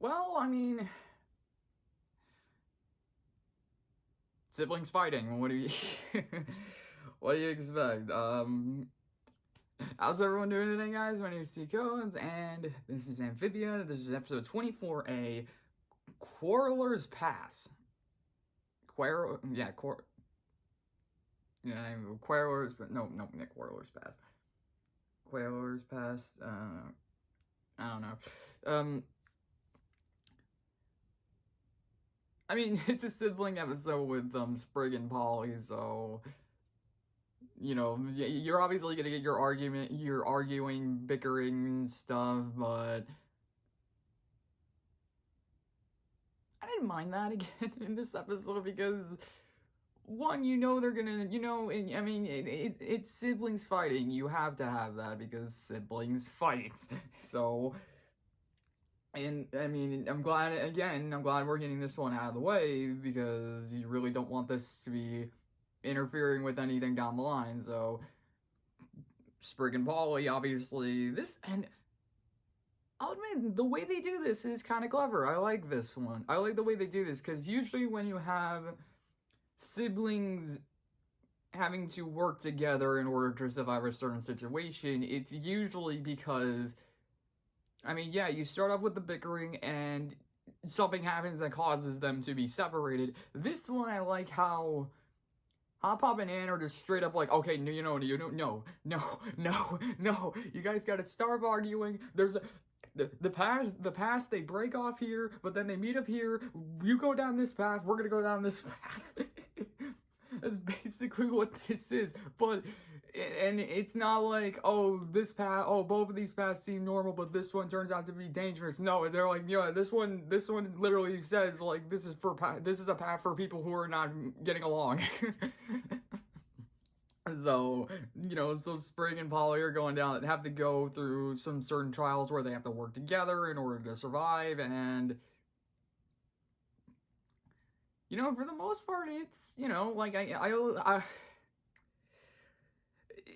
Well, I mean, siblings fighting. What do you what do you expect? How's everyone doing today, guys? My name is T Cones, and this is Amphibia. This is episode 24A, Quarreler's Pass. Quarreler's, but no, Nick Quarreler's Pass. Quarreler's Pass. I don't know. I mean, it's a sibling episode with Sprig and Polly, so you're obviously gonna get you're arguing, bickering stuff, but I didn't mind that again in this episode because one, they're gonna, I mean, it's siblings fighting. You have to have that because siblings fight. So, and I mean, I'm glad we're getting this one out of the way because you really don't want this to be interfering with anything down the line. So, Sprig and Polly, obviously, and I'll admit, the way they do this is kind of clever. I like this one. I like the way they do this, because usually when you have siblings having to work together in order to survive a certain situation, it's usually because, I mean, yeah, you start off with the bickering, and something happens that causes them to be separated. This one, I like how Hop Pop and Ann are just straight up like, okay, no, no, you guys gotta stop arguing. There's the past, they break off here, but then they meet up here. You go down this path, we're gonna go down this path. That's basically what this is. But, and it's not like, this path, both of these paths seem normal, but this one turns out to be dangerous. No, they're like, this one literally says, like, this is a path for people who are not getting along. So, so Sprig and Polly are going down, have to go through some certain trials where they have to work together in order to survive, and for the most part, it's, like,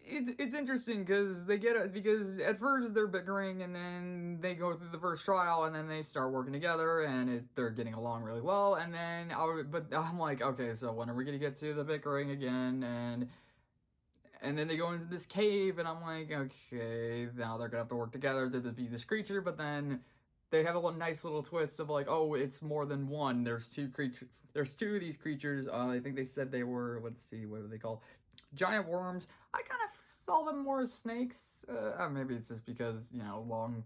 it's interesting because because at first they're bickering, and then they go through the first trial, and then they start working together, and they're getting along really well, and then, but I'm like, okay, so when are we gonna get to the bickering again, and then they go into this cave, and I'm like, okay, now they're gonna have to work together to defeat this creature, but then they have a nice little twist of like, oh, it's more than one. There's two of these creatures. I think they said they were, let's see, what are they called? Giant worms. I kind of saw them more as snakes. Maybe it's just because, long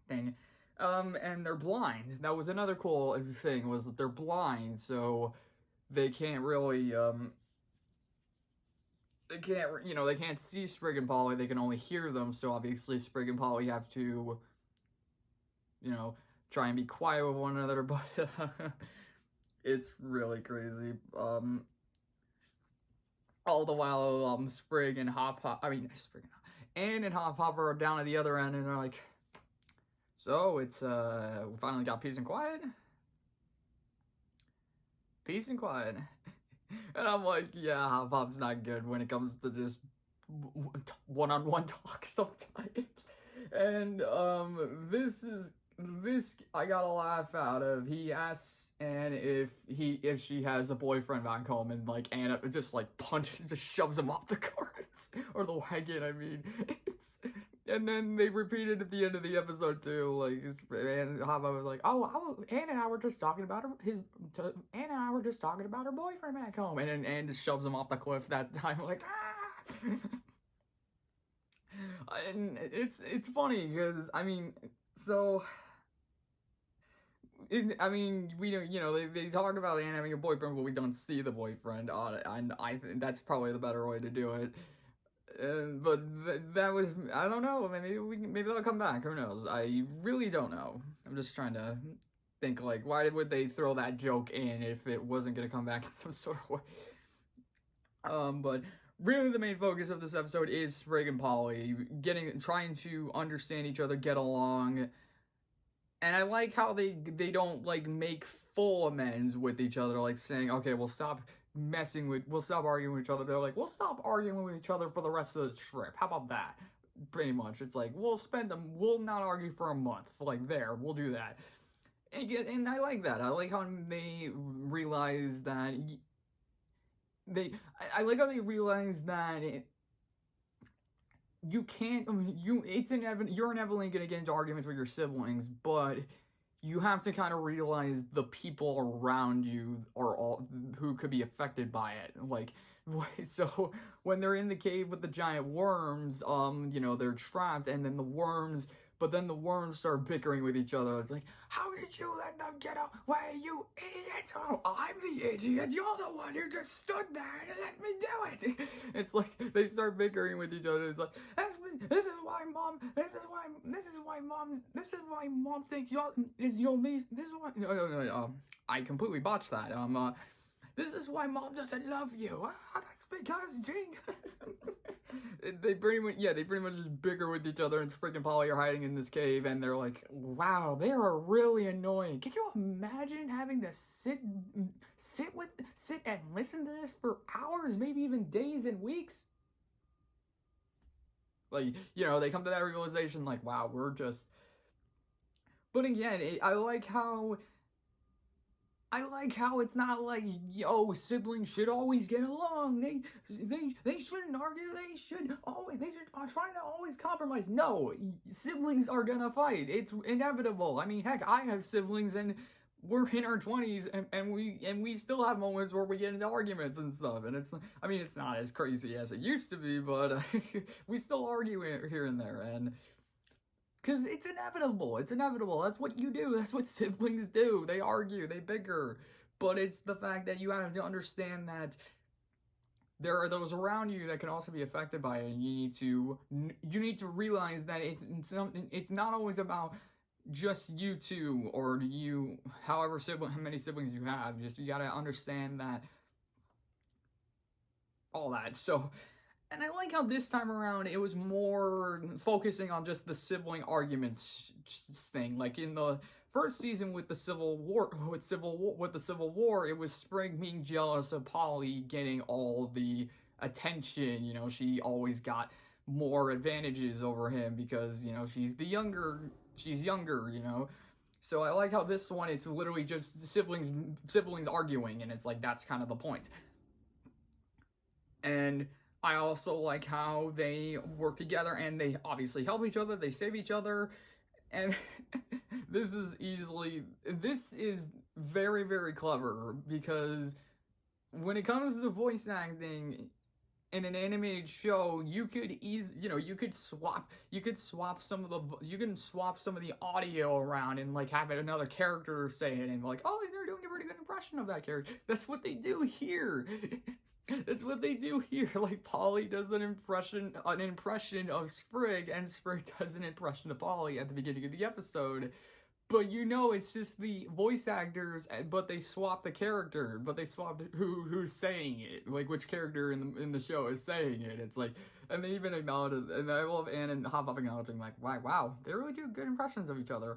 thing. And they're blind. That was another cool thing, was that they're blind, so they can't really, they can't see Sprig and Polly, they can only hear them, so obviously Sprig and Polly have to, try and be quiet with one another, but it's really crazy. All the while, Sprig and Ann and Hop Hop are down at the other end, and they're like, so it's, we finally got peace and quiet? Peace and quiet. And I'm like, yeah, Hop Hop's not good when it comes to just one-on-one talk sometimes. And this I got a laugh out of. He asks Anne if she has a boyfriend back home, and like Anna just like just shoves him off the carts or the wagon. I mean, and then they repeat it at the end of the episode too. Like, and Hava was like, Anne and I were just talking about Anne and I were just talking about her boyfriend back home, and then Anne just shoves him off the cliff that time. Like, ah. And it's funny because I mean, so. I mean, we don't, they talk about Anne having a boyfriend, but we don't see the boyfriend on it, and I think that's probably the better way to do it. But that was, I don't know, maybe they'll come back, who knows? I really don't know. I'm just trying to think, like, why would they throw that joke in if it wasn't going to come back in some sort of way? But really the main focus of this episode is Sprig and Polly trying to understand each other, get along. And I like how they don't, like, make full amends with each other, like saying, okay, we'll stop arguing with each other. They're like, we'll stop arguing with each other for the rest of the trip. How about that? Pretty much. It's like, we'll not argue for a month. Like, we'll do that. And I like that. I like how they realize that they. I like how they realize that you can't. You're inevitably gonna get into arguments with your siblings, but you have to kind of realize the people around you are all who could be affected by it. Like, so when they're in the cave with the giant worms, they're trapped, and then the worms start bickering with each other. It's like, how did you let them get away, you idiot? Oh, I'm the idiot. You're the one who just stood there and let me do it. It's like they start bickering with each other. It's like, this is why mom thinks is your niece. This is why. No. I completely botched that. This is why mom doesn't love you. That's because they pretty much just bicker with each other, and Sprig and Polly are hiding in this cave, and they're like, wow, they are really annoying. Could you imagine having to sit and listen to this for hours, maybe even days and weeks? Like, they come to that realization, like, wow, we're just. But again, I like how it's not like, siblings should always get along. They shouldn't argue. They should try to always compromise. No, siblings are gonna fight. It's inevitable. I mean, heck, I have siblings, and we're in our 20s, and we still have moments where we get into arguments and stuff. And it's not as crazy as it used to be, but we still argue here and there, and. Because it's inevitable. That's what you do. That's what siblings do. They argue. They bicker. But it's the fact that you have to understand that there are those around you that can also be affected by it. And you need to realize that it's not always about just you two or how many siblings you have. You got to understand that all that. So. And I like how this time around it was more focusing on just the sibling arguments thing. Like in the first season with the Civil War, it was Sprig being jealous of Polly getting all the attention. She always got more advantages over him because she's younger. So I like how this one it's literally just siblings arguing, and it's like that's kind of the point. And I also like how they work together, and they obviously help each other, they save each other, and this is very, very clever, because when it comes to voice acting in an animated show, you can swap some of the audio around and like have another character say it, and like, oh, they're doing a pretty good impression of that character. That's what they do here. That's what they do here. Like, Polly does an impression of Sprig, and Sprig does an impression of Polly at the beginning of the episode. But it's just the voice actors, but they swap the character, but they swap who's saying it, like which character in the show is saying it. It's like, and they even acknowledge it, and I love Ann and Hop Up acknowledging, like, wow, they really do good impressions of each other.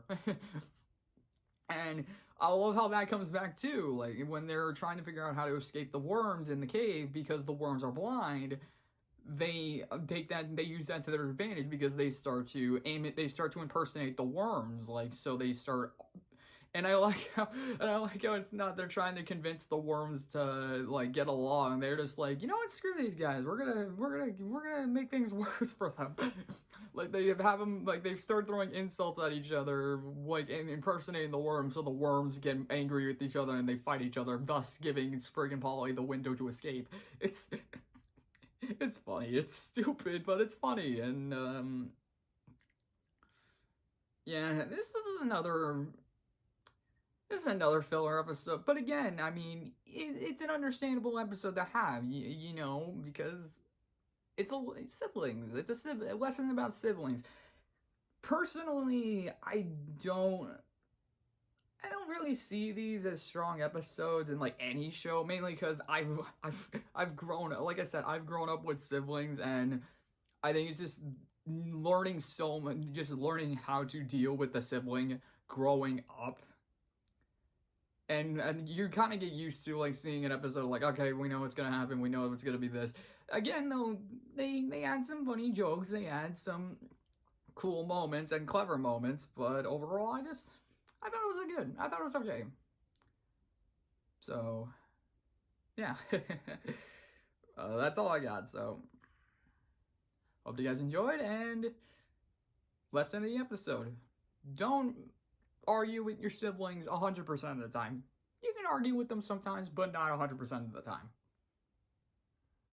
And I love how that comes back too, like when they're trying to figure out how to escape the worms in the cave because the worms are blind. They use that to their advantage because they start to impersonate the worms, like, so they start. And I like how it's not they're trying to convince the worms to like get along. They're just like, what, screw these guys. We're gonna make things worse for them. Like they start throwing insults at each other, like, and impersonating the worms, so the worms get angry with each other and they fight each other, thus giving Sprig and Polly the window to escape. It's funny. It's stupid, but it's funny. And yeah, this is another filler episode, but again, I mean, it's an understandable episode to have, because it's siblings. It's a lesson about siblings. Personally, I don't really see these as strong episodes in like any show, mainly because I've grown, like I said, I've grown up with siblings, and I think it's just learning how to deal with the sibling growing up. And you kind of get used to like seeing an episode like, okay, we know what's gonna happen, we know it's gonna be this. Again, though, they add some funny jokes, they add some cool moments and clever moments, but overall, I thought it was wasn't good. I thought it was okay. So, yeah. That's all I got. So, hope you guys enjoyed, and let's end the episode. Don't argue with your siblings 100% of the time. You can argue with them sometimes, but not 100% of the time.